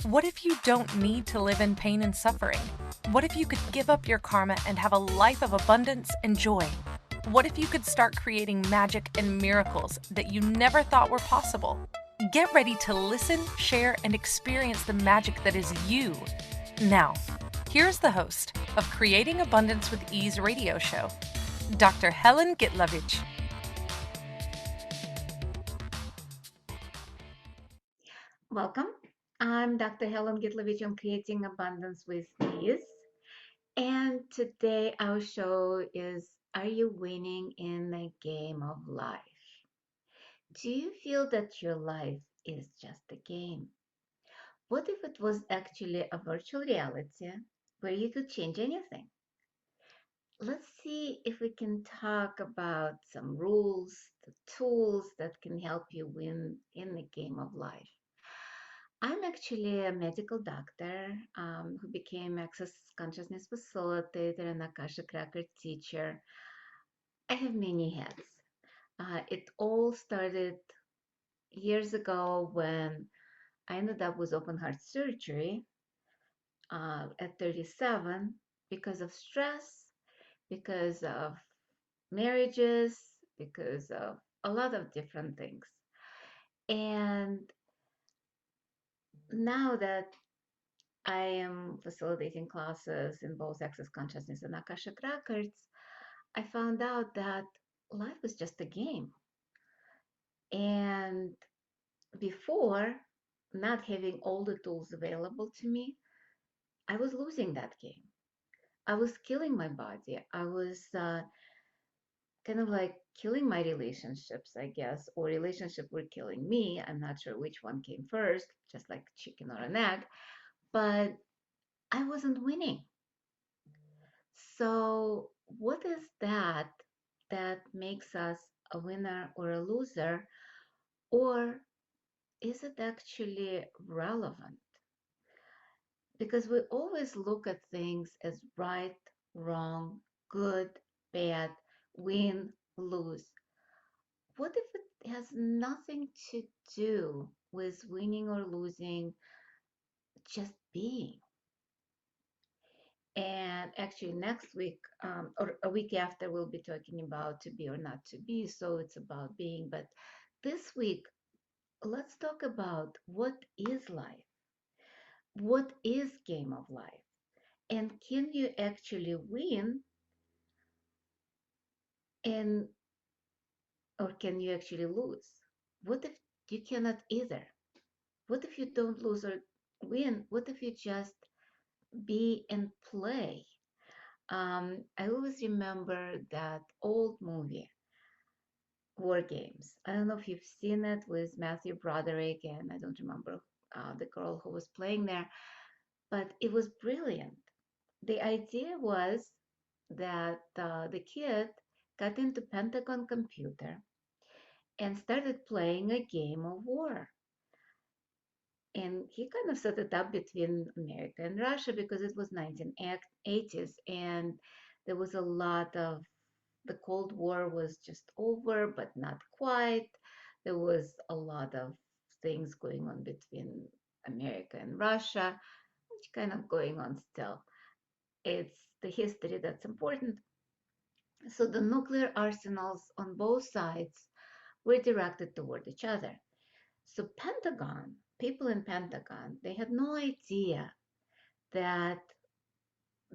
What if you don't need to live in pain and suffering? What if you could give up your karma and have a life of abundance and joy? What if you could start creating magic and miracles that you never thought were possible? Get ready to listen, share, and experience the magic that is you. Now, here's the host of Creating Abundance with Ease radio show, Dr. Helen Gitlevich. Welcome. I'm Dr. Helen Gitlevich on Creating Abundance with Ease. And today our show is Are You Winning in the Game of Life? Do you feel that your life is just a game? What if it was actually a virtual reality where you could change anything? Let's see if we can talk about some rules, the tools that can help you win in the game of life. I'm actually a medical doctor who became Access Consciousness Facilitator and Akashic Record teacher. I have many hats. It all started years ago when I ended up with open heart surgery at 37 because of stress, because of marriages, because of a lot of different things. And now that I am facilitating classes in both Access Consciousness and Akashic Records, I found out that life is just a game. And before, not having all the tools available to me, I was losing that game. I was killing my body. I was kind of like killing my relationships, I guess, or relationship were killing me. I'm not sure which one came first, just like chicken or an egg, but I wasn't winning. So, what is that makes us a winner or a loser? Or is it actually relevant? Because we always look at things as right, wrong, good, bad, win, lose. What if it has nothing to do with winning or losing, just being? And actually, next week or a week after, we'll be talking about to be or not to be. So it's about being. But this week, let's talk about what is life? What is game of life? And can you actually win and or can you actually lose? What if you cannot either? What if you don't lose or win? What if you just be and play? I always remember that old movie War Games. I don't know if you've seen it with Matthew Broderick, and I don't remember the girl who was playing there, but it was brilliant. The idea was that the kid got into Pentagon computer and started playing a game of war. And he kind of set it up between America and Russia because it was 1980s and there was a lot of the Cold War was just over, but not quite. There was a lot of things going on between America and Russia, which kind of going on still. It's the history that's important. So the nuclear arsenals on both sides were directed toward each other. So Pentagon, people in Pentagon, they had no idea that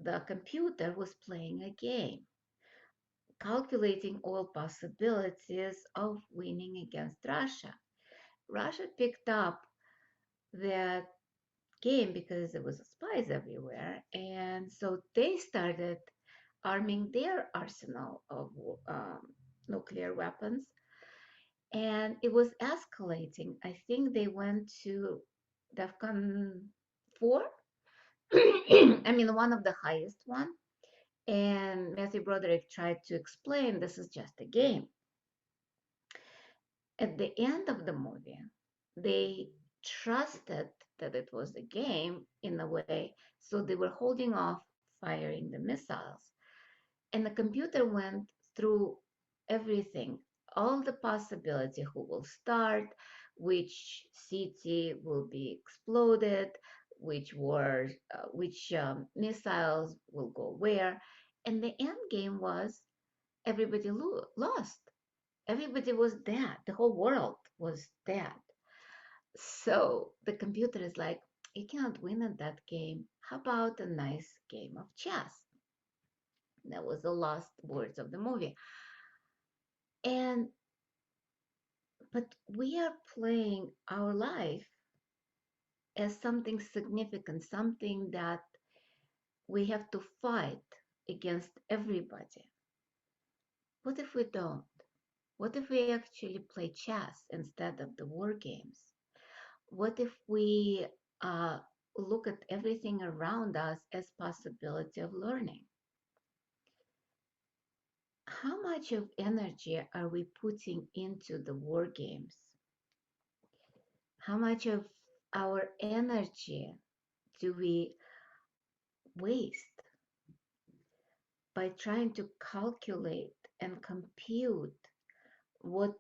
the computer was playing a game, calculating all possibilities of winning against Russia. Russia picked up that game because there was spies everywhere, and so they started arming their arsenal of nuclear weapons, and it was escalating. I think they went to DEFCON 4. I mean, one of the highest one. And Matthew Broderick tried to explain this is just a game. At the end of the movie, they trusted that it was a game in a way, so they were holding off firing the missiles. And the computer went through everything, all the possibility who will start, which city will be exploded, which missiles will go where. And the end game was everybody lost. Everybody was dead. The whole world was dead. So the computer is like, you cannot win at that game. How about a nice game of chess? That was the last words of the movie. And but we are playing our life as something significant, something that we have to fight against everybody. What if we don't? What if we actually play chess instead of the war games? What if we uh, look at everything around us as possibility of learning? How much of energy are we putting into the war games? How much of our energy do we waste by trying to calculate and compute what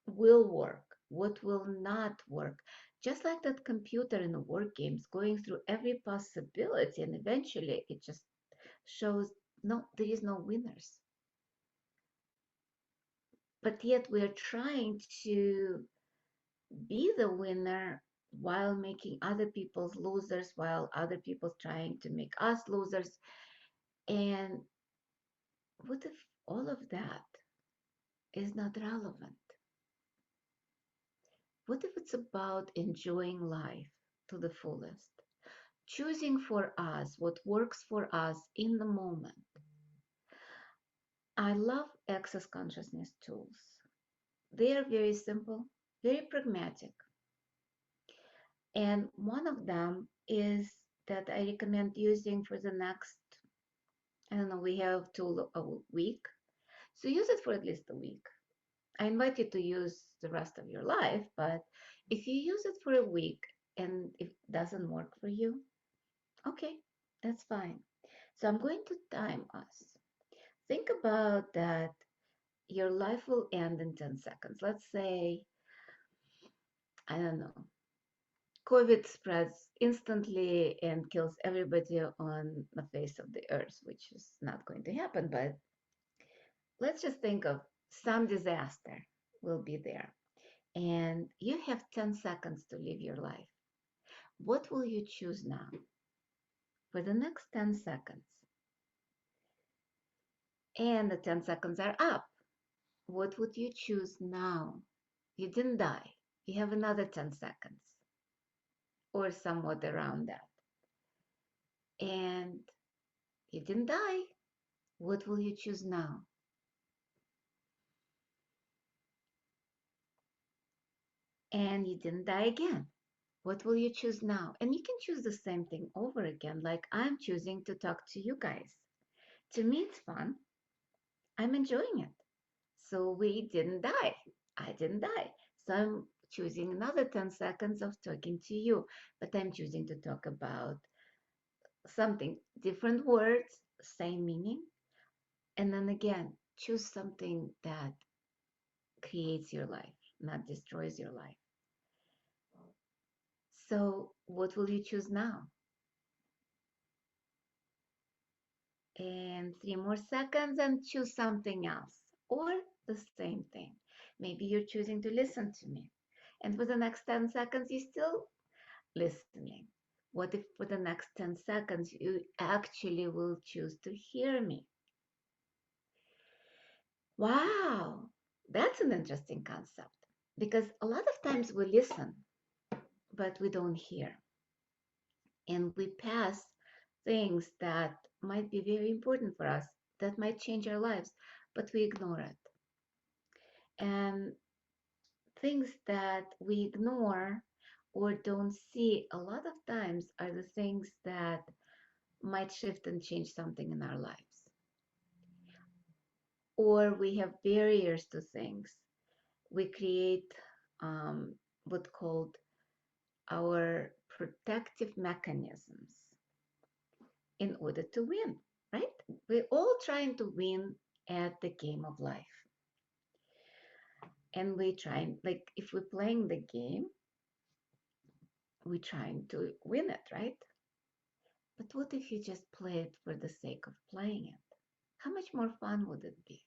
will work, what will not work? Just like that computer in the war games, going through every possibility, and eventually it just shows no, there is no winners. But yet we are trying to be the winner while making other people's losers, while other people trying to make us losers. And what if all of that is not relevant? What if it's about enjoying life to the fullest, choosing for us what works for us in the moment? I love access consciousness tools. They are very simple, very pragmatic. And one of them is that I recommend using for the next, I don't know, we have tool a week. So use it for at least a week. I invite you to use the rest of your life, but if you use it for a week and it doesn't work for you, okay, that's fine. So I'm going to time us. Think about that your life will end in 10 seconds. Let's say, I don't know, COVID spreads instantly and kills everybody on the face of the earth, which is not going to happen, but let's just think of some disaster will be there. And you have 10 seconds to live your life. What will you choose now for the next 10 seconds? And the 10 seconds are up. What would you choose now? You didn't die. You have another 10 seconds or somewhat around that. And you didn't die. What will you choose now? And you didn't die again. What will you choose now? And you can choose the same thing over again, like I'm choosing to talk to you guys. To me, it's fun. I'm enjoying it. So we didn't die. I didn't die. So I'm choosing another 10 seconds of talking to you, but I'm choosing to talk about something, different words, same meaning. And then again, choose something that creates your life, not destroys your life. So what will you choose now? And 3 more seconds and choose something else or the same thing. Maybe you're choosing to listen to me. And for the next 10 seconds, you're still listening. What if for the next 10 seconds, you actually will choose to hear me? Wow, that's an interesting concept because a lot of times we listen, but we don't hear. And we pass things that might be very important for us, that might change our lives, but we ignore it. And things that we ignore or don't see a lot of times are the things that might shift and change something in our lives. Or we have barriers to things. We create what called our protective mechanisms in order to win, right? We're all trying to win at the game of life. And we try, like if we're playing the game, we're trying to win it, right? But what if you just play it for the sake of playing it? How much more fun would it be?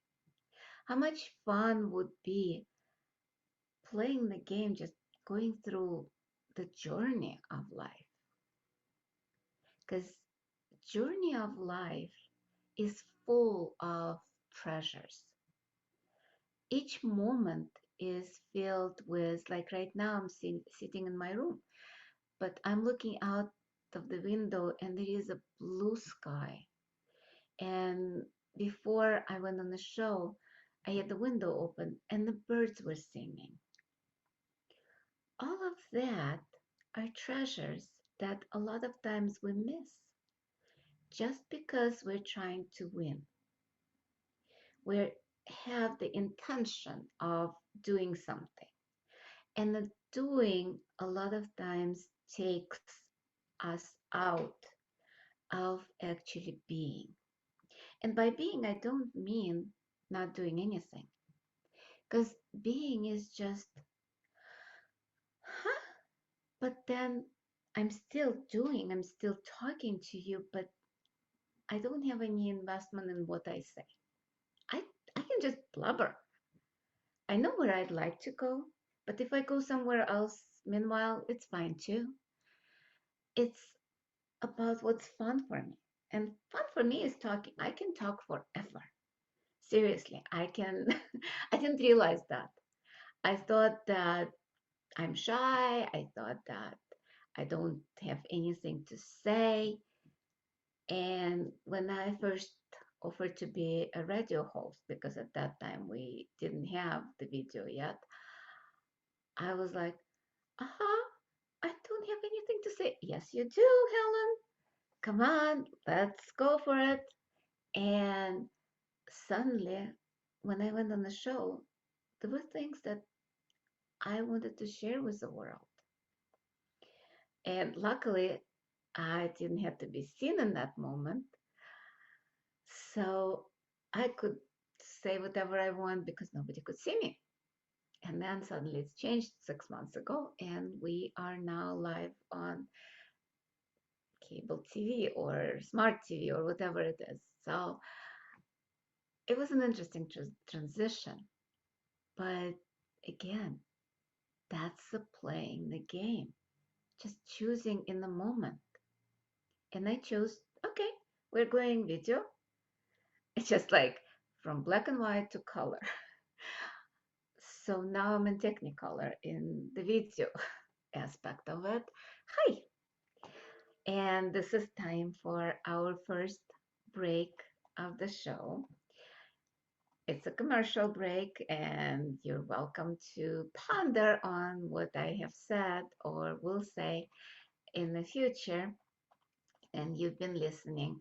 How much fun would be playing the game, just going through the journey of life? Because journey of life is full of treasures. Each moment is filled with, like right now, I'm sitting in my room, but I'm looking out of the window and there is a blue sky. And before I went on the show, I had the window open and the birds were singing. All of that are treasures that a lot of times we miss just because we're trying to win. We have the intention of doing something. And the doing a lot of times takes us out of actually being. And by being, I don't mean not doing anything, because being is just, huh? But then I'm still doing, I'm still talking to you, but I don't have any investment in what I say. I, I can just blubber. I know where I'd like to go, but if I go somewhere else, meanwhile, it's fine too. It's about what's fun for me. And fun for me is talking. I can talk forever. Seriously, I can. I didn't realize that. I thought that I'm shy. I thought that I don't have anything to say. And when I first offered to be a radio host, because at that time we didn't have the video yet, I was like, uh-huh, I don't have anything to say. Yes, you do, Helen. Come on, let's go for it. And suddenly, when I went on the show, there were things that I wanted to share with the world. And luckily, I didn't have to be seen in that moment. So I could say whatever I want because nobody could see me. And then suddenly it's changed 6 months ago, and we are now live on cable TV or smart TV or whatever it is. So it was an interesting transition. But again, that's the playing the game, just choosing in the moment. And I chose, okay, we're going video. It's just like from black and white to color. So now I'm in Technicolor in the video aspect of it. Hi. And this is time for our first break of the show. It's a commercial break, and you're welcome to ponder on what I have said or will say in the future. And you've been listening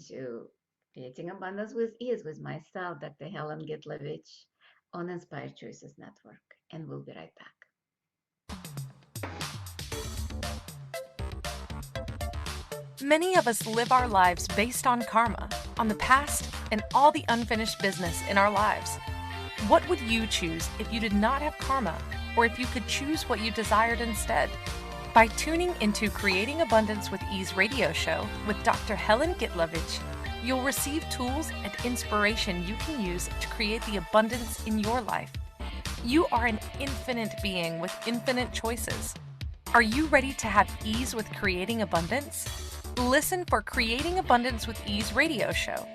to Creating Abundance with Ease with myself, Dr. Helen Gitlevich, on Inspired Choices Network. And we'll be right back. Many of us live our lives based on karma, on the past, and all the unfinished business in our lives. What would you choose if you did not have karma, or if you could choose what you desired instead? By tuning into Creating Abundance with Ease radio show with Dr. Helen Gitlevich, you'll receive tools and inspiration you can use to create the abundance in your life. You are an infinite being with infinite choices. Are you ready to have ease with creating abundance? Listen for Creating Abundance with Ease radio show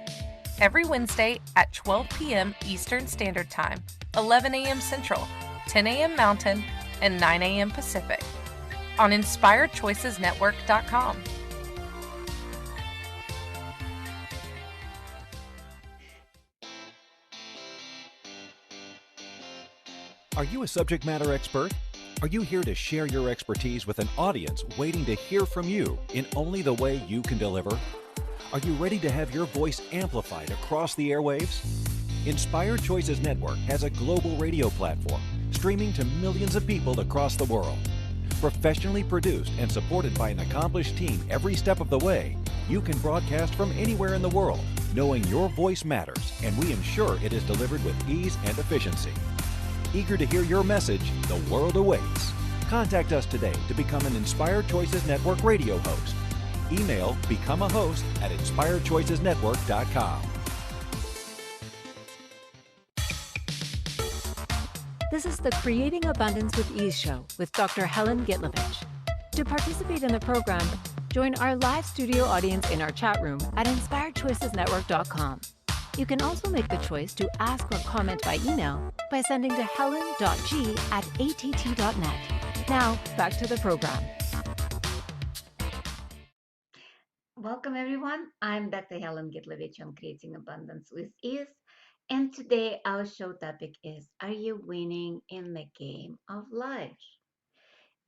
every Wednesday at 12 p.m. Eastern Standard Time, 11 a.m. Central, 10 a.m. Mountain, and 9 a.m. Pacific on InspiredChoicesNetwork.com. Are you a subject matter expert? Are you here to share your expertise with an audience waiting to hear from you in only the way you can deliver? Are you ready to have your voice amplified across the airwaves? Inspired Choices Network has a global radio platform streaming to millions of people across the world. Professionally produced and supported by an accomplished team every step of the way, you can broadcast from anywhere in the world, knowing your voice matters, and we ensure it is delivered with ease and efficiency. Eager to hear your message, the world awaits. Contact us today to become an Inspired Choices Network radio host. Email become a host at inspiredchoicesnetwork.com. This is the Creating Abundance with Ease show with Dr. Helen Gitlevich. To participate in the program, join our live studio audience in our chat room at inspiredchoicesnetwork.com. You can also make the choice to ask or comment by email by sending to helen.g@att.net. Now, back to the program. Welcome, everyone. I'm Dr. Helen Gitlevich on Creating Abundance with Ease. And today our show topic is, are you winning in the game of life?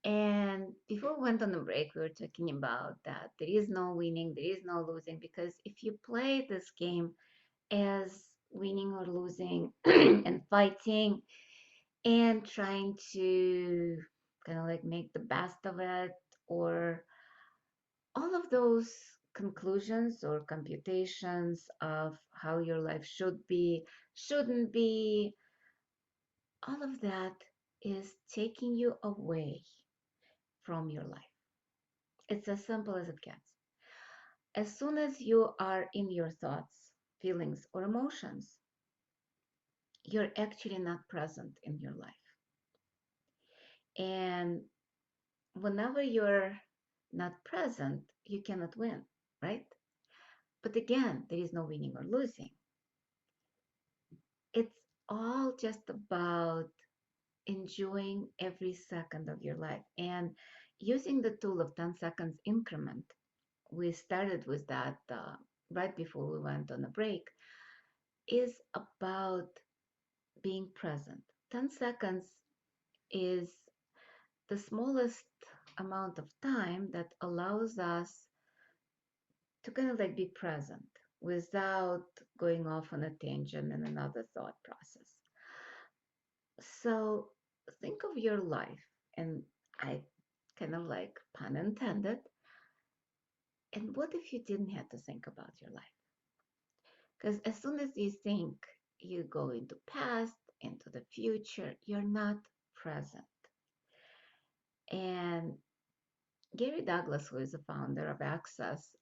And before we went on the break, we were talking about that there is no winning, there is no losing, because if you play this game as winning or losing and fighting and trying to kind of like make the best of it, or all of those conclusions or computations of how your life should be, shouldn't be, all of that is taking you away from your life. It's as simple as it gets. As soon as you are in your thoughts, feelings, or emotions, you're actually not present in your life. And whenever you're not present, you cannot win, right? But again, there is no winning or losing. It's all just about enjoying every second of your life and using the tool of 10 seconds increment. We started with that right before we went on a break, is about being present. 10 seconds is the smallest amount of time that allows us to kind of like be present without going off on a tangent and another thought process. So think of your life, and I kind of like pun intended. And what if you didn't have to think about your life? Because as soon as you think, you go into past, into the future, you're not present. And Gary Douglas, who is the founder of Access,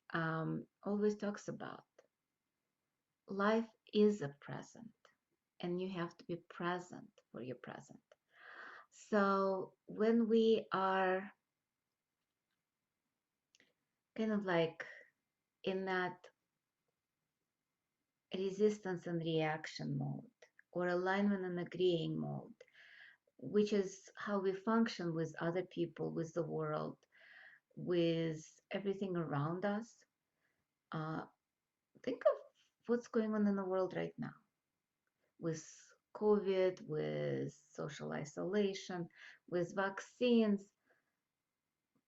always talks about life is a present, and you have to be present for your present. So when we are kind of like in that resistance and reaction mode, or alignment and agreeing mode, which is how we function with other people, with the world, with everything around us. Uh, think of what's going on in the world right now with COVID, with social isolation, with vaccines.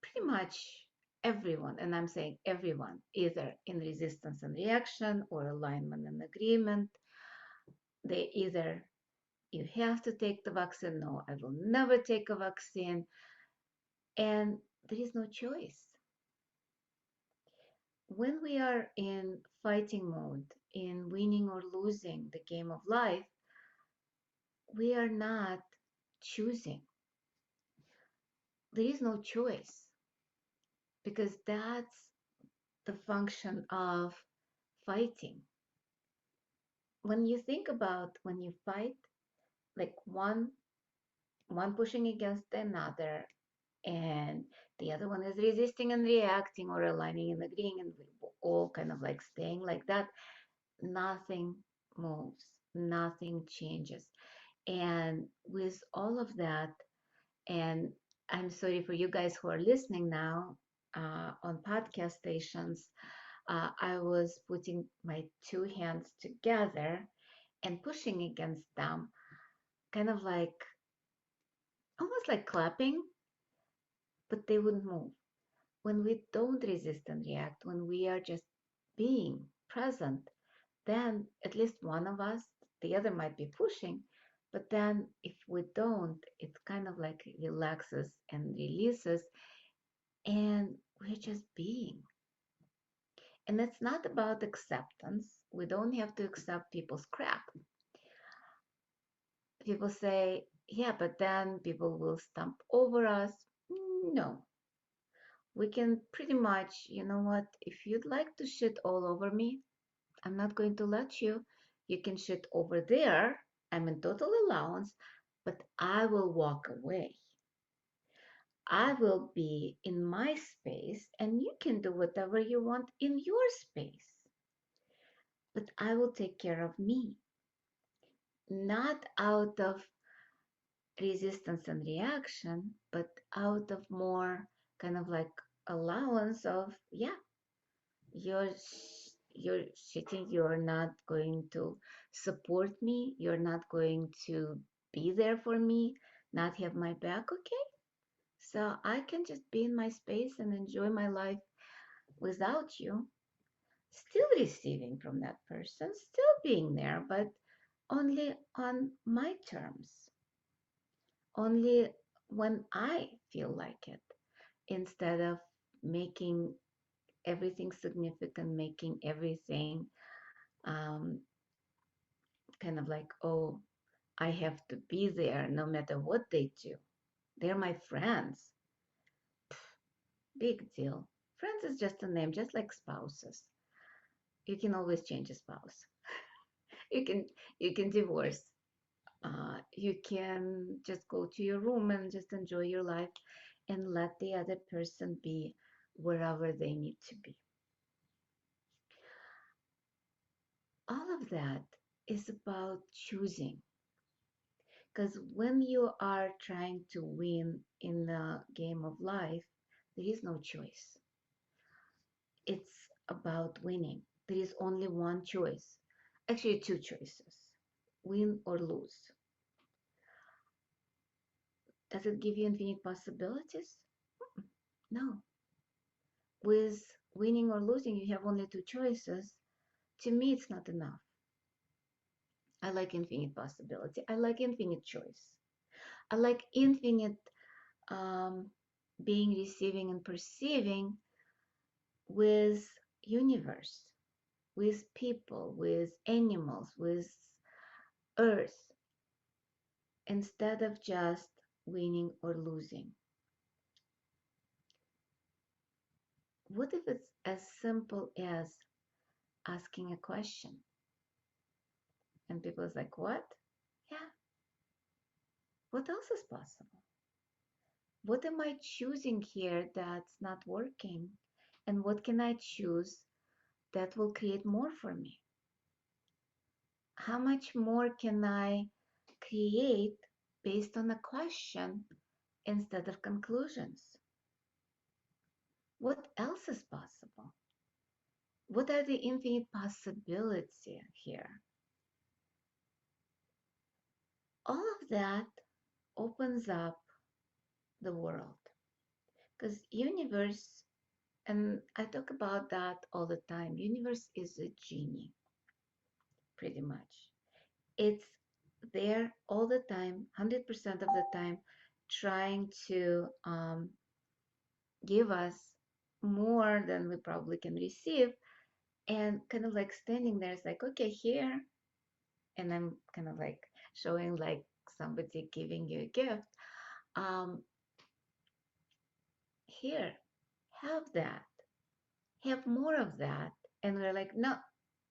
Pretty much everyone, and I'm saying everyone, either in resistance and reaction or alignment and agreement. They either, you have to take the vaccine, no, I will never take a vaccine, and there is no choice. When we are in fighting mode, in winning or losing the game of life, we are not choosing. There is no choice, because that's the function of fighting. When you think about when you fight, like one pushing against another, and the other one is resisting and reacting or aligning and agreeing, and we all kind of like staying like that, nothing moves, nothing changes. And with all of that, and I'm sorry for you guys who are listening now on podcast stations, I was putting my two hands together and pushing against them, kind of like almost like clapping, but they wouldn't move. When we don't resist and react, when we are just being present, then at least one of us, the other might be pushing, but then if we don't, it kind of like relaxes and releases, and we're just being. And it's not about acceptance. We don't have to accept people's crap. People say, Yeah, but then people will stomp over us. No, we can pretty much, you know what? If you'd like to shit all over me, I'm not going to let you. You can shit over there. I'm in total allowance, but I will walk away. I will be in my space and you can do whatever you want in your space. But I will take care of me, not out of resistance and reaction, but out of more kind of like allowance of, yeah, you're you're sitting, you're not going to support me, you're not going to be there for me, not have my back, okay? So I can just be in my space and enjoy my life without you, still receiving from that person, still being there, but only on my terms, only when I feel like it, instead of making everything significant, making everything um, kind of like, oh, I have to be there no matter what they do. They're my friends. Big deal. Friends is just a name, just like spouses. You can always change a spouse. You can divorce. You can just go to your room and just enjoy your life and let the other person be wherever they need to be. All of that is about choosing. Because when you are trying to win in the game of life, there is no choice. It's about winning. There is only one choice. Actually, two choices: win or lose. Does it give you infinite possibilities? No. With winning or losing, you have only two choices. To me, it's not enough. I like infinite possibility. I like infinite choice. I like infinite um, being, receiving, and perceiving with universe, with people, with animals, with earth, instead of just winning or losing. What if it's as simple as asking a question? And people is like, what? Yeah, what else is possible? What am I choosing here that's not working? And what can I choose that will create more for me? How much more can I create based on a question instead of conclusions? What else is possible? What are the infinite possibilities here? All of that opens up the world, because universe, and I talk about that all the time, universe is a genie, pretty much. It's there all the time, 100% of the time, trying to give us more than we probably can receive, and kind of like standing there, it's like, okay, here, and I'm kind of like showing like somebody giving you a gift. Um, Here, have that, have more of that. And we're like, no,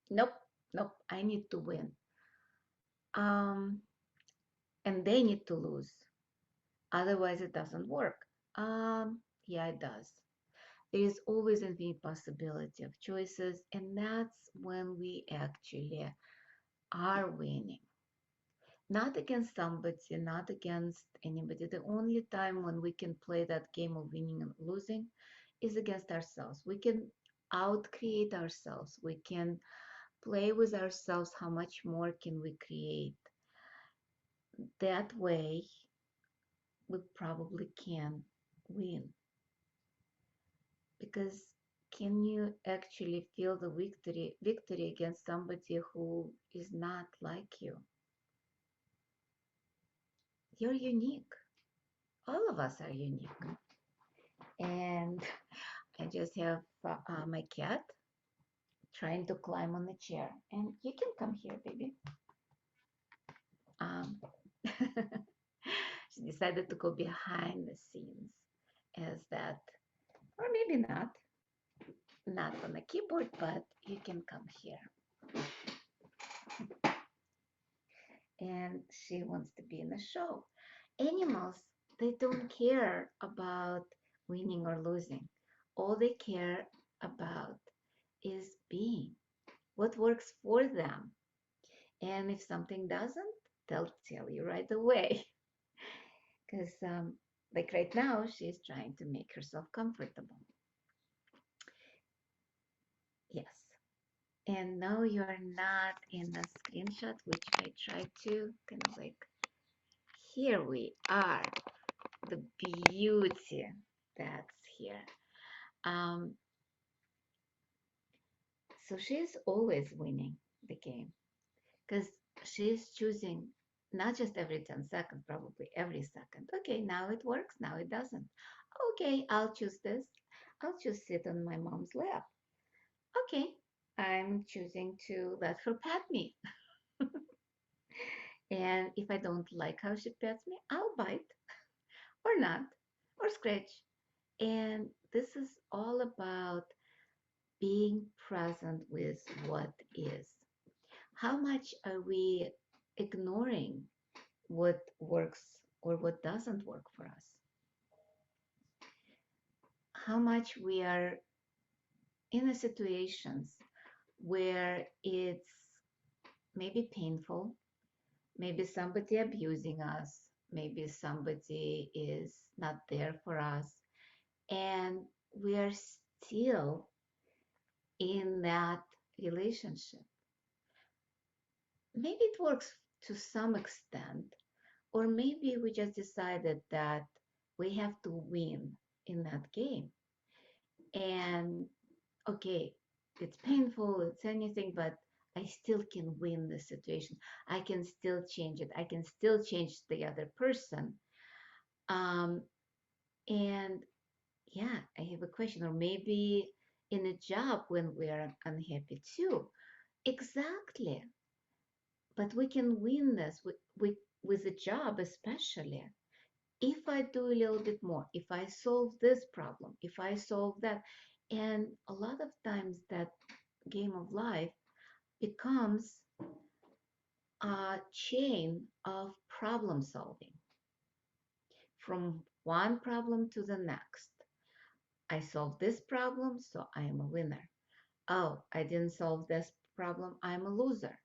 nope, nope, I need to win. Um, and they need to lose. Otherwise, it doesn't work. Yeah, it does. There is always an infinite possibility of choices, and that's when we actually are winning. Not against somebody, not against anybody. The only time when we can play that game of winning and losing is against ourselves. We can out-create ourselves. We can play with ourselves. How much more can we create? That way, we probably can win. Because can you actually feel the victory against somebody who is not like you? You're unique. All of us are unique. And I just have my cat trying to climb on the chair. And you can come here, baby. Um, She decided to go behind the scenes as that, or maybe not on the keyboard, but you can come here. And she wants to be in the show. Animals, they don't care about winning or losing. All they care about is being, what works for them. And if something doesn't, they'll tell you right away. Because, like right now, she's trying to make herself comfortable. Yes. And no, you're not in the screenshot, which I tried to kind of like, here we are, the beauty that's here. So she's always winning the game because she's choosing not just every 10 seconds, probably every second. Okay, now it works, now it doesn't. Okay, I'll choose this. I'll just sit on my mom's lap. Okay, I'm choosing to let her pet me. And if I don't like how she pets me, I'll bite or not, or scratch. And this is all about being present with what is. How much are we ignoring what works or what doesn't work for us? How much we are in the situations where it's maybe painful, maybe somebody abusing us, maybe somebody is not there for us, and we are still in that relationship. Maybe it works to some extent, or maybe we just decided that we have to win in that game. And okay, it's painful, it's anything, but I still can win the situation. I can still change it. I can still change the other person. And yeah, I have a question. Or maybe in a job when we are unhappy too. Exactly. But we can win this with a job, especially if I do a little bit more, if I solve this problem, if I solve that. And a lot of times that game of life becomes a chain of problem solving from one problem to the next. I solved this problem, so I am a winner. Oh, I didn't solve this problem, I'm a loser.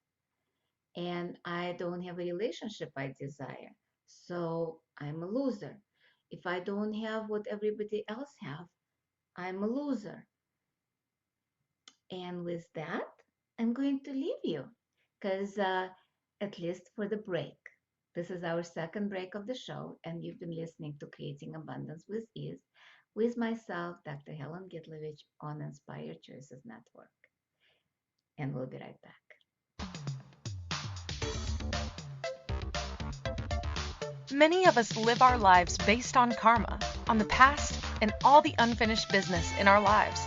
And I don't have a relationship I desire, so I'm a loser. If I don't have what everybody else have, I'm a loser. And with that, I'm going to leave you because at least for the break, this is our second break of the show, and you've been listening to Creating Abundance with Ease with myself, Dr. Helen Gitlevich, on Inspired Choices Network. And we'll be right back. Many of us live our lives based on karma, on the past, and all the unfinished business in our lives.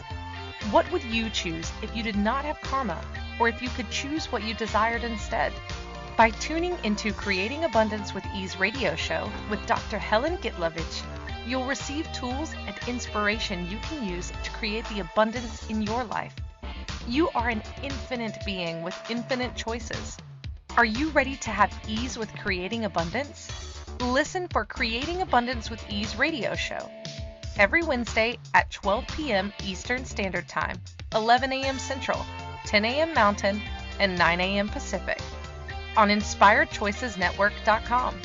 What would you choose if you did not have karma, or if you could choose what you desired instead? By tuning into Creating Abundance with Ease radio show with Dr. Helen Gitlevich, you'll receive tools and inspiration you can use to create the abundance in your life. You are an infinite being with infinite choices. Are you ready to have ease with creating abundance? Listen for Creating Abundance with Ease radio show every Wednesday at 12 p.m. Eastern Standard Time, 11 a.m. Central, 10 a.m. Mountain, and 9 a.m. Pacific on InspiredChoicesNetwork.com.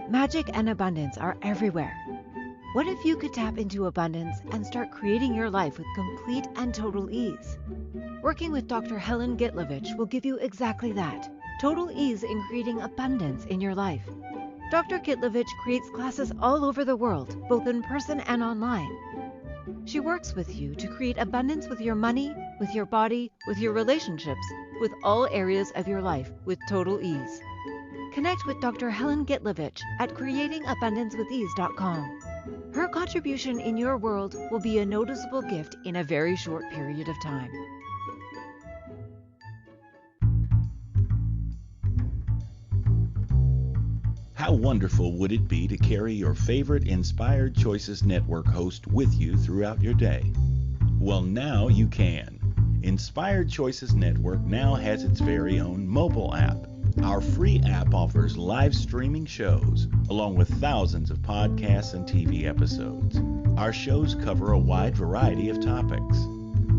Magic and abundance are everywhere. What if you could tap into abundance and start creating your life with complete and total ease? Working with Dr. Helen Gitlevich will give you exactly that, total ease in creating abundance in your life. Dr. Gitlevich creates classes all over the world, both in person and online. She works with you to create abundance with your money, with your body, with your relationships, with all areas of your life with total ease. Connect with Dr. Helen Gitlevich at creatingabundancewithease.com. Her contribution in your world will be a noticeable gift in a very short period of time. How wonderful would it be to carry your favorite Inspired Choices Network host with you throughout your day? Well, now you can. Inspired Choices Network now has its very own mobile app. Our free app offers live streaming shows, along with thousands of podcasts and TV episodes. Our shows cover a wide variety of topics.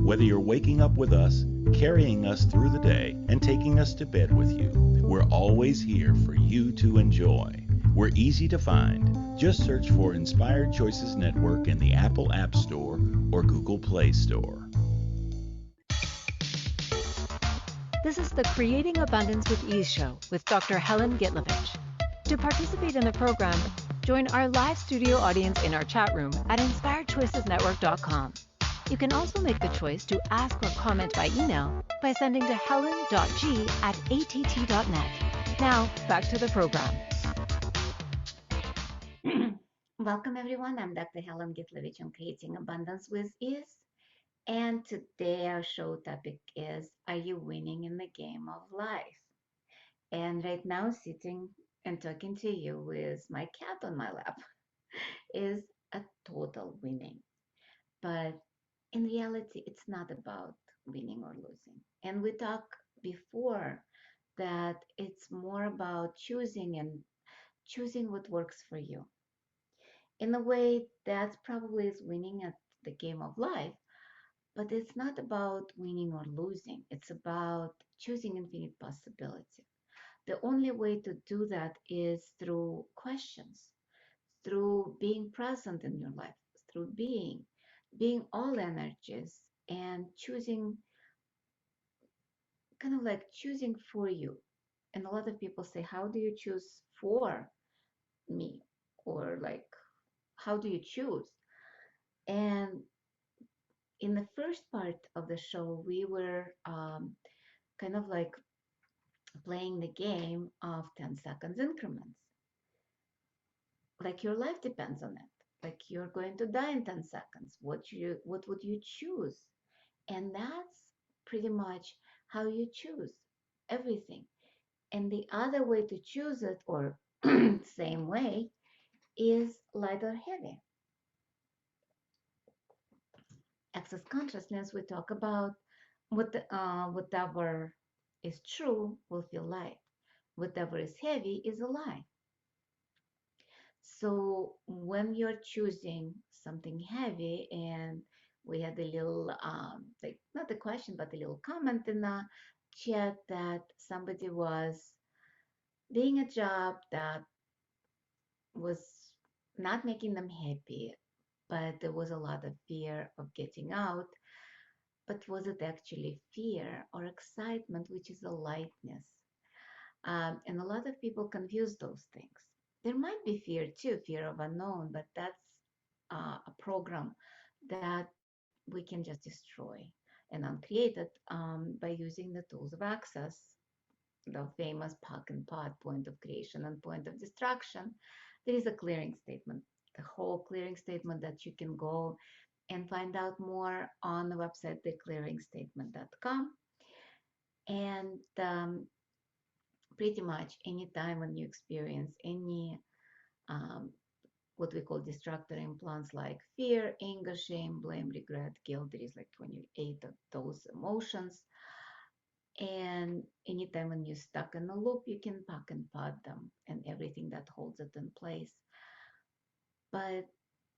Whether you're waking up with us, carrying us through the day, and taking us to bed with you, we're always here for you to enjoy. We're easy to find. Just search for Inspired Choices Network in the Apple App Store or Google Play Store. This is the Creating Abundance with Ease show with Dr. Helen Gitlevich. To participate in the program, join our live studio audience in our chat room at inspiredchoicesnetwork.com. You can also make the choice to ask or comment by email by sending to helen.g@att.net. Now, back to the program. Welcome, everyone. I'm Dr. Helen Gitlevich on Creating Abundance with Ease. And today our show topic is, are you winning in the game of life? And right now, sitting and talking to you with my cat on my lap is a total winning. But in reality, it's not about winning or losing. And we talked before that it's more about choosing and choosing what works for you. In a way, that probably is winning at the game of life, but it's not about winning or losing. It's about choosing infinite possibility. The only way to do that is through questions, through being present in your life, through being all energies and choosing, kind of like choosing for you. And a lot of people say, how do you choose for me? Or like, how do you choose? And in the first part of the show, we were kind of like playing the game of 10 seconds increments. Like your life depends on it. Like you're going to die in 10 seconds. What would you choose? And that's pretty much how you choose everything. And the other way to choose it, or same way, is light or heavy. Access consciousness, we talk about whatever is true will feel light. Whatever is heavy is a lie. So when you're choosing something heavy, and we had a little, like not a question, but a little comment in the chat that somebody was doing a job that was not making them happy, but there was a lot of fear of getting out. But was it actually fear or excitement, which is a lightness? And a lot of people confuse those things. There might be fear too, fear of unknown, but that's a program that we can just destroy and uncreate it by using the tools of access, the famous POC and POD, point of creation and point of destruction. There is a clearing statement, the whole clearing statement that you can go and find out more on the website, theclearingstatement.com. And pretty much anytime when you experience any um, what we call destructor implants like fear, anger, shame, blame, regret, guilt, there is like 28 of those emotions. And anytime when you're stuck in a loop, you can pack and pod them and everything that holds it in place. But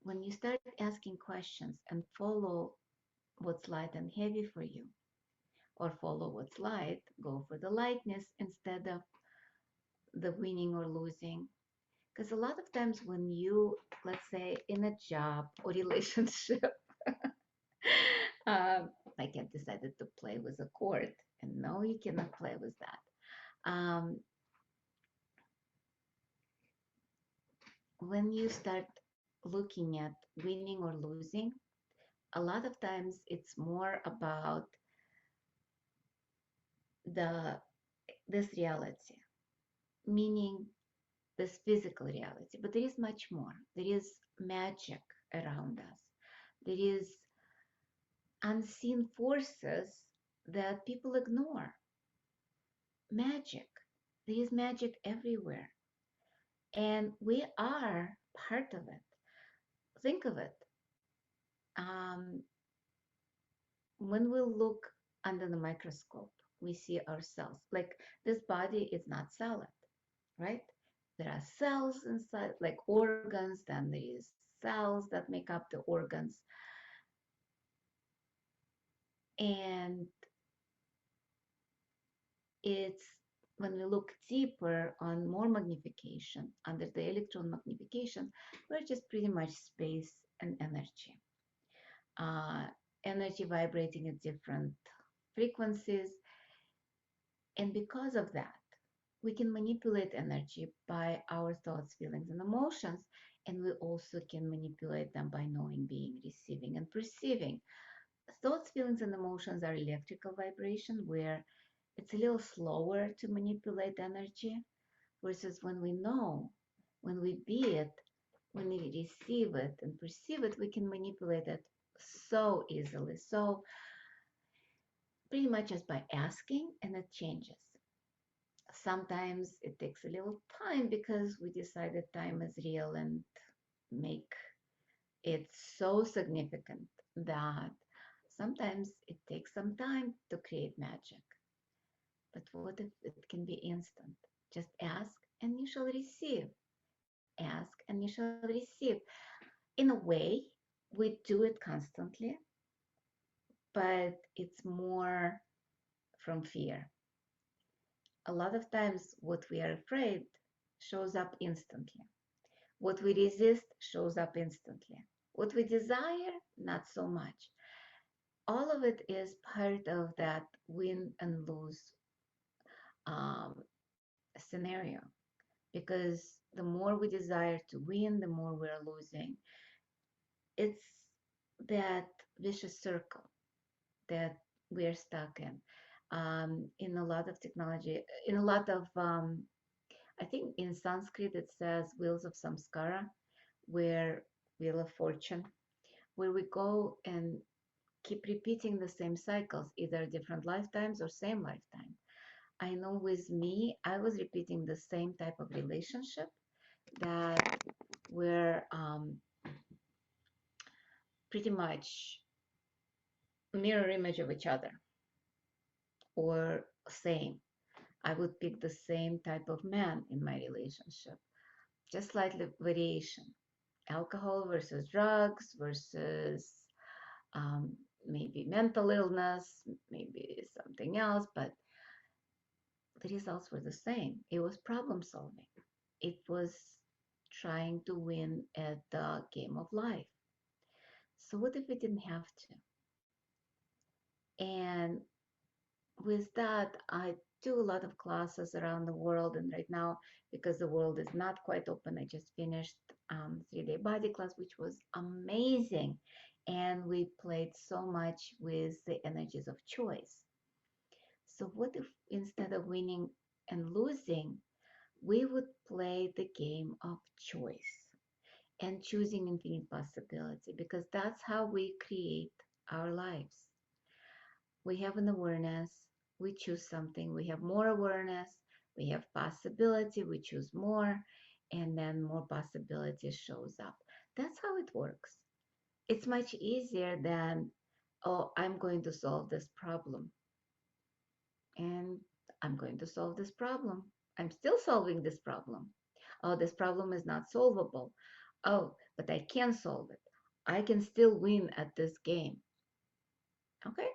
when you start asking questions and follow what's light and heavy for you, or follow what's light, go for the lightness instead of the winning or losing. Because a lot of times when you, let's say, in a job or relationship, my cat decided to play with a cord, and no, you cannot play with that. When you start looking at winning or losing, a lot of times it's more about this reality, meaning this physical reality, but there is much more. There is magic around us. There is unseen forces that people ignore. Magic. There is magic everywhere. And we are part of it. Think of it. Um, when we look under the microscope, we see ourselves. Like this body is not solid, right? There are cells inside, like organs, then there is cells that make up the organs. And it's when we look deeper on more magnification, under the electron magnification, we're just pretty much space and energy. Uh, Energy vibrating at different frequencies. And because of that, we can manipulate energy by our thoughts, feelings, and emotions. And we also can manipulate them by knowing, being, receiving, and perceiving. Thoughts, feelings, and emotions are electrical vibration where it's a little slower to manipulate energy versus when we know, when we be it, when we receive it and perceive it, we can manipulate it so easily. So pretty much just by asking, and it changes. Sometimes it takes a little time because we decided time is real and make it so significant that sometimes it takes some time to create magic. But what if it can be instant? Just ask and you shall receive. Ask and you shall receive. In a way, we do it constantly, but it's more from fear. A lot of times, what we are afraid shows up instantly. What we resist shows up instantly. What we desire, not so much. All of it is part of that win and lose um, scenario because the more we desire to win, the more we're losing. It's that vicious circle that we're stuck in. In a lot of technology, in a lot of, I think in Sanskrit it says wheels of samskara, where wheel of fortune, where we go and keep repeating the same cycles, either different lifetimes or same lifetime. I know with me, I was repeating the same type of relationship that were pretty much mirror image of each other or same. I would pick the same type of man in my relationship, just slightly variation. Alcohol versus drugs versus um, maybe mental illness, maybe something else, but the results were the same. It was problem solving. It was trying to win at the game of life. So what if we didn't have to? And with that, I do a lot of classes around the world. And right now, because the world is not quite open, I just finished 3-day body class, which was amazing. And we played so much with the energies of choice. So what if instead of winning and losing, we would play the game of choice and choosing infinite possibility? Because that's how we create our lives. We have an awareness, we choose something, we have more awareness, we have possibility, we choose more, and then more possibility shows up. That's how it works. It's much easier than, oh, I'm going to solve this problem. And I'm going to solve this problem. I'm still solving this problem. Oh, this problem is not solvable. Oh, but I can solve it. I can still win at this game. Okay,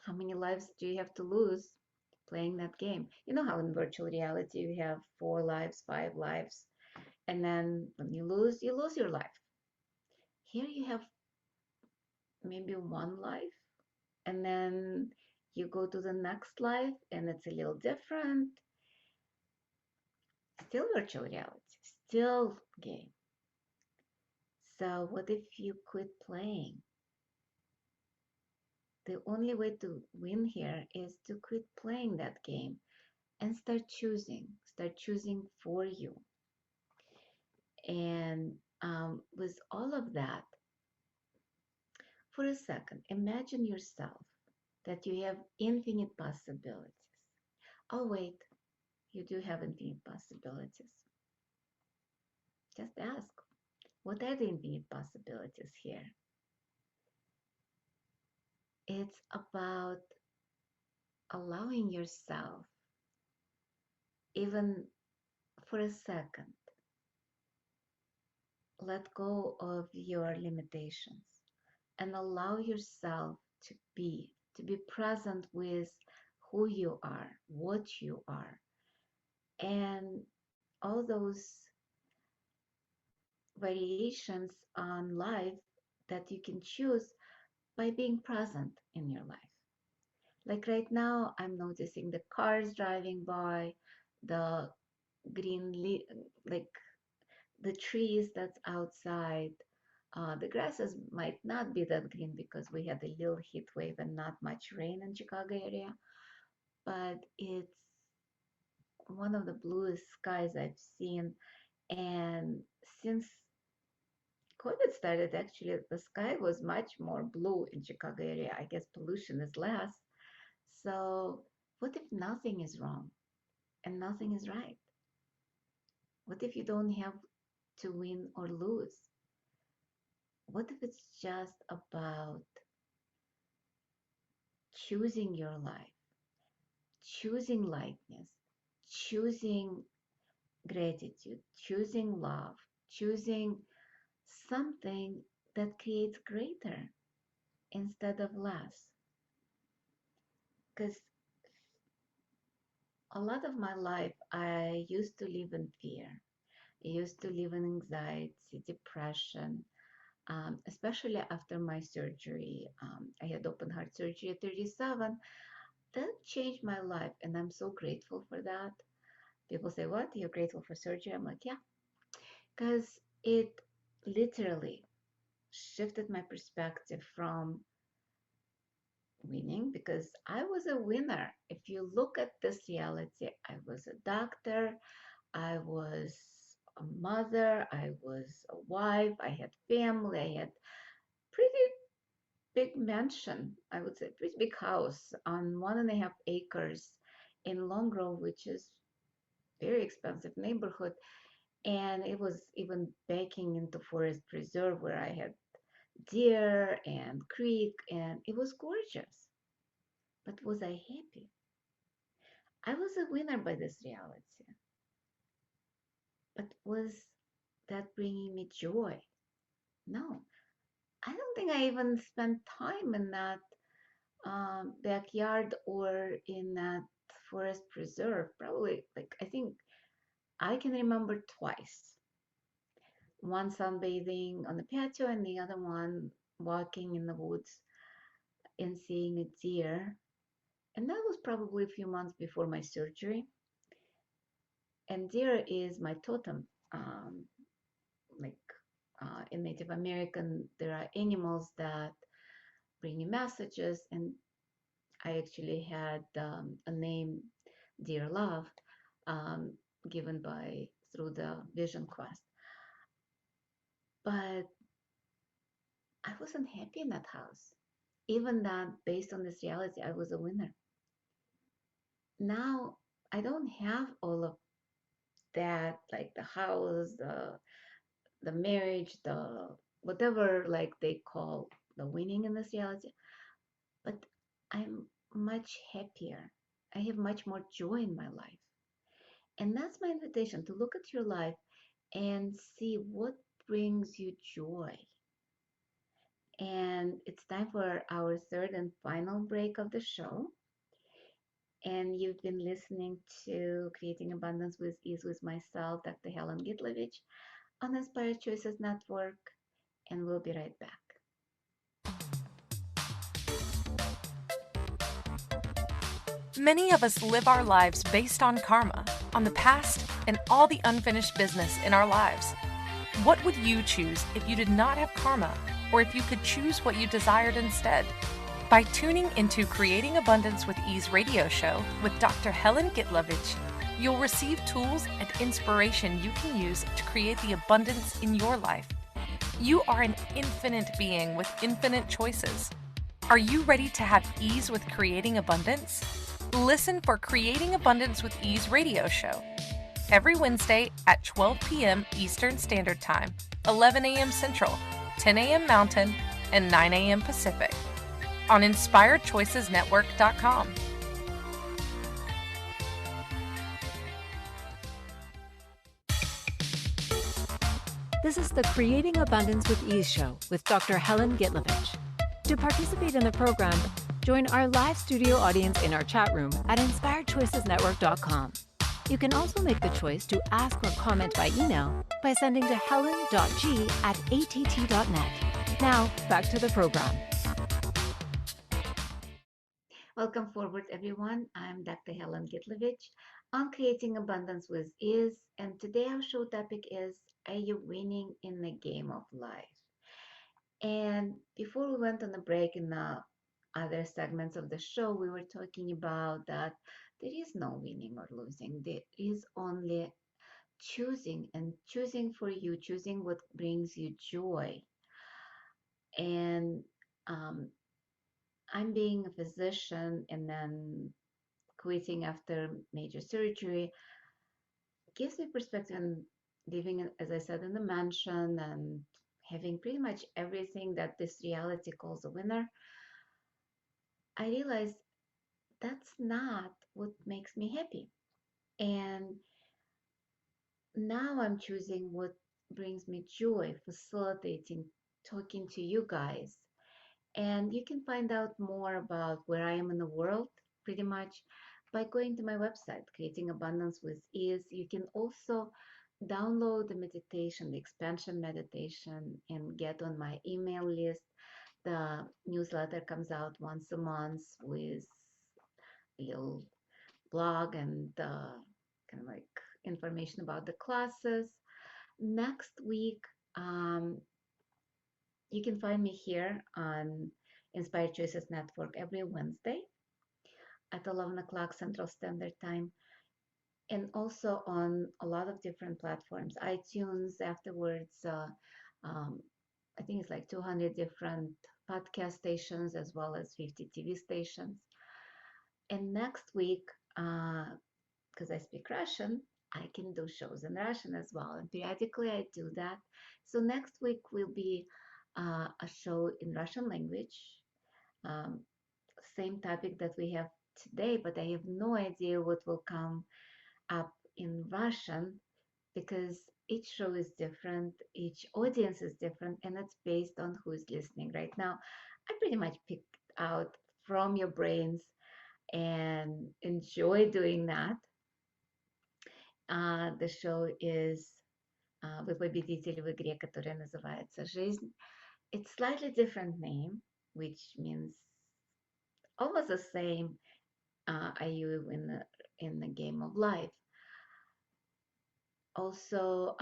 how many lives do you have to lose playing that game? You know how in virtual reality you have 4 lives, 5 lives, and then when you lose your life. Here you have maybe 1 life, and then you go to the next life, and it's a little different. Still virtual reality, still game. So what if you quit playing? The only way to win here is to quit playing that game and start choosing. Start choosing for you. And with all of that, for a second, imagine yourself that you have infinite possibilities. Oh, wait, you do have infinite possibilities. Just ask, what are the infinite possibilities here? It's about allowing yourself, even for a second, let go of your limitations and allow yourself to be present with who you are, what you are, and all those variations on life that you can choose by being present in your life. Like right now, I'm noticing the cars driving by, the like the trees that's outside. The grasses might not be that green because we had a little heat wave and not much rain in Chicago area, but it's one of the bluest skies I've seen. And since COVID started, actually, the sky was much more blue in Chicago area. I guess pollution is less. So what if nothing is wrong and nothing is right? What if you don't have to win or lose? What if it's just about choosing your life, choosing lightness, choosing gratitude, choosing love, choosing something that creates greater instead of less? Because a lot of my life, I used to live in fear. I used to live in anxiety, depression, especially after my surgery. I had open heart surgery at 37. That changed my life, and I'm so grateful for that. People say, "What? You're grateful for surgery?" I'm like, "Yeah," because it literally shifted my perspective from winning, because I was a winner. If you look at this reality, I was a doctor, I was a mother, I was a wife, I had family, I had pretty big mansion, I would say, pretty big house on 1.5 acres in Long Grove, which is very expensive neighborhood. And it was even backing into forest preserve where I had deer and creek, and it was gorgeous. But was I happy? I was a winner by this reality. But was that bringing me joy? No. I don't think I even spent time in that backyard or in that forest preserve. Probably, like, I think I can remember twice. One sunbathing on the patio and the other one walking in the woods and seeing a deer. And that was probably a few months before my surgery. And deer is my totem. Like in Native American, there are animals that bring me messages, and I actually had a name, Dear Love, um, given by through the Vision Quest. But I wasn't happy in that house. Even that, based on this reality, I was a winner. Now I don't have all of that, like the house, the marriage, the whatever like they call the winning in this reality, but I'm much happier. I have much more joy in my life. And that's my invitation, to look at your life and see what brings you joy. And it's time for our third and final break of the show. And you've been listening to Creating Abundance with Ease with myself, Dr. Helen Gitlevich, on Inspired Choices Network. And we'll be right back. Many of us live our lives based on karma, on the past, and all the unfinished business in our lives. What would you choose if you did not have karma, or if you could choose what you desired instead? By tuning into Creating Abundance with Ease radio show with Dr. Helen Gitlevich, you'll receive tools and inspiration you can use to create the abundance in your life. You are an infinite being with infinite choices. Are you ready to have ease with creating abundance? Listen for Creating Abundance with Ease radio show. every Wednesday at 12 p.m. Eastern Standard Time, 11 a.m. Central, 10 a.m. Mountain, and 9 a.m. Pacific on InspiredChoicesNetwork.com. This is the Creating Abundance with Ease show with Dr. Helen Gitlevich. To participate in the program, join our live studio audience in our chat room at InspiredChoicesNetwork.com. You can also make the choice to ask or comment by email by sending to helen.g@att.net. Now, back to the program. Welcome forward, everyone. I'm Dr. Helen Gitlevich on Creating Abundance with Ease, and today our show topic is, are you winning in the game of life? And before we went on a break in the other segments of the show, we were talking about that there is no winning or losing. There is only choosing, and choosing for you, choosing what brings you joy. And I'm being a physician and then quitting after major surgery gives me perspective, and living, as I said, in the mansion and having pretty much everything that this reality calls a winner. I realized that's not what makes me happy. And now I'm choosing what brings me joy, facilitating, talking to you guys. And you can find out more about where I am in the world pretty much by going to my website, Creating Abundance with Ease. You can also download the meditation, the expansion meditation, and get on my email list. The newsletter comes out once a month with a little blog and kind of like information about the classes. Next week, you can find me here on Inspired Choices Network every Wednesday at 11 o'clock Central Standard Time, and also on a lot of different platforms. iTunes afterwards, I think it's like 200 different podcast stations as well as 50 TV stations. And next week, because I speak Russian, I can do shows in Russian as well. And periodically I do that. So next week will be a show in Russian language. Um, Same topic that we have today, but I have no idea what will come up in Russian because each show is different, each audience is different, and it's based on who is listening. Right now, I pretty much picked out from your brains and enjoy doing that. The show is «Вы победители в игре, которая называется «Жизнь». It's slightly different name, which means almost the same. Are you in the game of life? Also,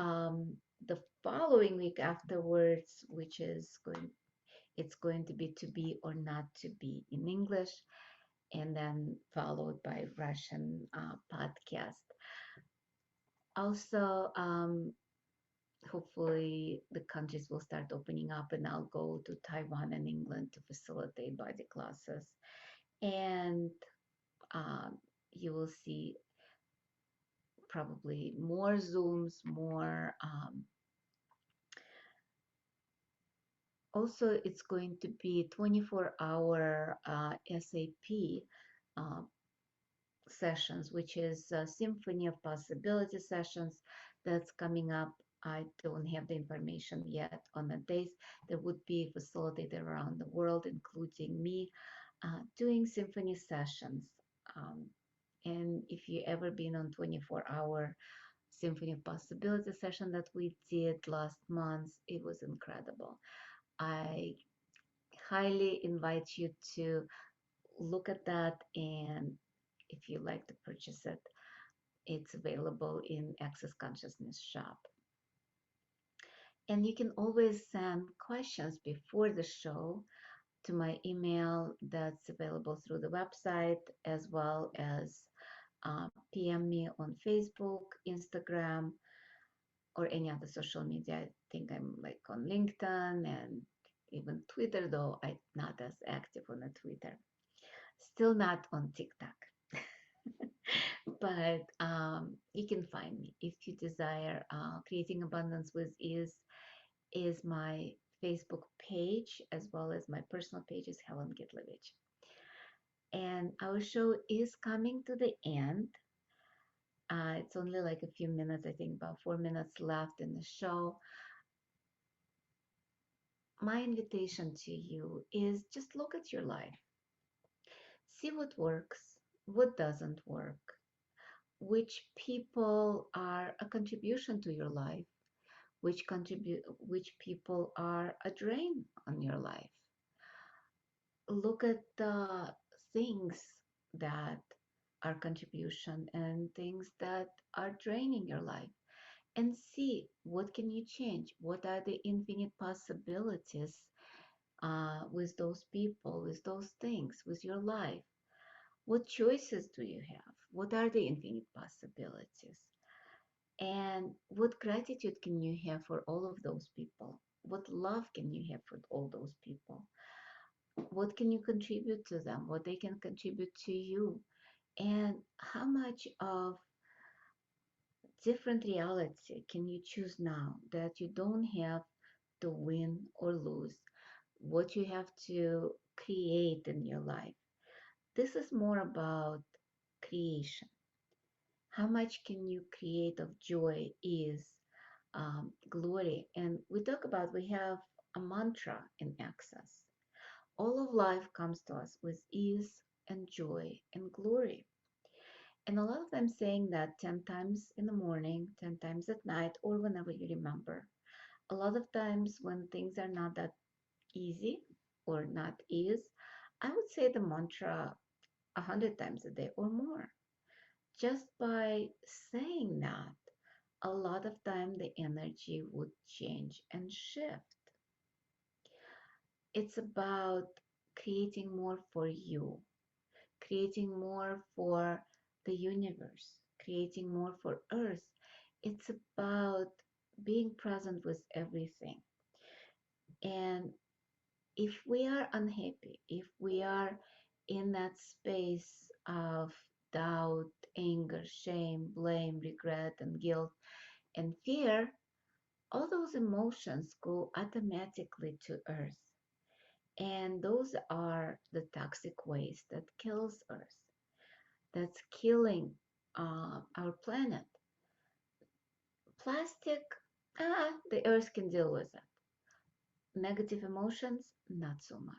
the following week afterwards, which is it's going to be or not to be in English, and then followed by Russian podcast. Also, hopefully the countries will start opening up, and I'll go to Taiwan and England to facilitate body classes. And you will see probably more Zooms, more. Also, it's going to be 24-hour SAP sessions, which is Symphony of Possibility sessions that's coming up. I don't have the information yet on the days. There would be facilitated around the world, including me, doing symphony sessions. And if you ever been on 24-hour Symphony of Possibility session that we did last month, it was incredible. I highly invite you to look at that, and if you like to purchase it, it's available in Access Consciousness shop. And you can always send questions before the show to my email that's available through the website, as well as PM me on Facebook, Instagram, or any other social media. I think I'm like on LinkedIn and even Twitter, though I'm not as active on the Twitter. Still not on TikTok. but you can find me if you desire. Creating Abundance with Ease is my Facebook page, as well as my personal page is Helen Gitlevich. And our show is coming to the end. It's only like a few minutes, I think about 4 minutes left in the show. My invitation to you is just look at your life. See what works, what doesn't work, which people are a contribution to your life, which people are a drain on your life. Look at the things that are contribution and things that are draining your life, and see what can you change. What are the infinite possibilities with those people, with those things, with your life? What choices do you have? What are the infinite possibilities? And what gratitude can you have for all of those people? What love can you have for all those people? What can you contribute to them? What they can contribute to you? And how much of different reality can you choose now that you don't have to win or lose? What you have to create in your life? This is more about creation. How much can you create of joy, ease, glory? And we talk about, we have a mantra in Access. All of life comes to us with ease and joy and glory. And a lot of them saying that 10 times in the morning, 10 times at night, or whenever you remember. A lot of times when things are not that easy or not ease, I would say the mantra 100 times a day or more. Just by saying that, a lot of time the energy would change and shift. It's about creating more for you, creating more for the universe, creating more for Earth. It's about being present with everything. And if we are unhappy, if we are in that space of doubt, anger, shame, blame, regret, and guilt and fear, all those emotions go automatically to Earth. And those are the toxic waste that kills Earth, that's killing our planet. Plastic, the Earth can deal with it. Negative emotions, not so much.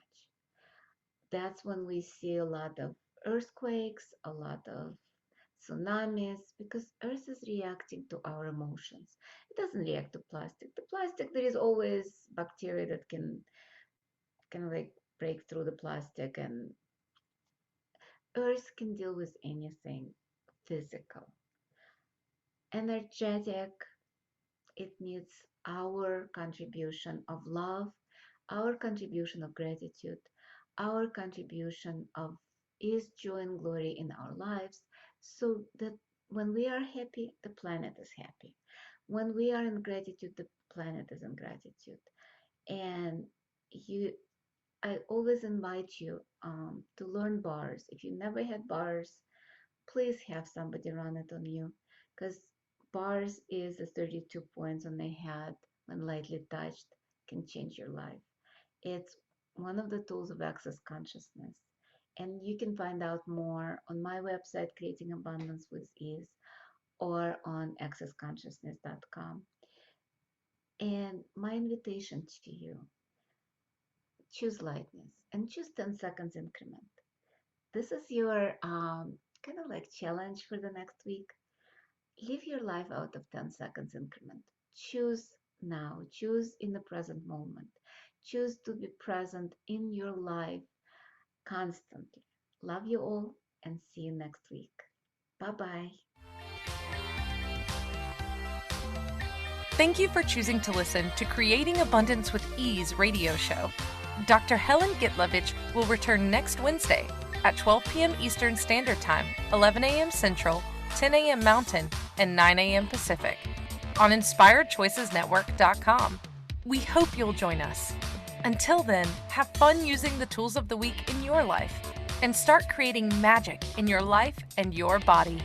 That's when we see a lot of earthquakes, a lot of tsunamis, because Earth is reacting to our emotions. It doesn't react to plastic. The plastic, there is always bacteria that can kind of like break through the plastic, and Earth can deal with anything physical. Energetic, it needs our contribution of love, our contribution of gratitude, our contribution of ease, joy, and glory in our lives, so that when we are happy, the planet is happy. When we are in gratitude, the planet is in gratitude. And you, I always invite you to learn bars. If you never had bars, please have somebody run it on you, because bars is the 32 points on the head when lightly touched can change your life. It's one of the tools of access consciousness. And you can find out more on my website, Creating Abundance with Ease, or on accessconsciousness.com. And my invitation to you, choose lightness and choose 10 seconds increment. This is your kind of like challenge for the next week. Live your life out of 10 seconds increment. Choose now. Choose in the present moment. Choose to be present in your life constantly. Love you all and see you next week. Bye-bye. Thank you for choosing to listen to Creating Abundance with Ease radio show. Dr. Helen Gitlevich will return next Wednesday at 12 p.m. Eastern Standard Time, 11 a.m. Central, 10 a.m. Mountain, and 9 a.m. Pacific on InspiredChoicesNetwork.com. We hope you'll join us. Until then, have fun using the tools of the week in your life and start creating magic in your life and your body.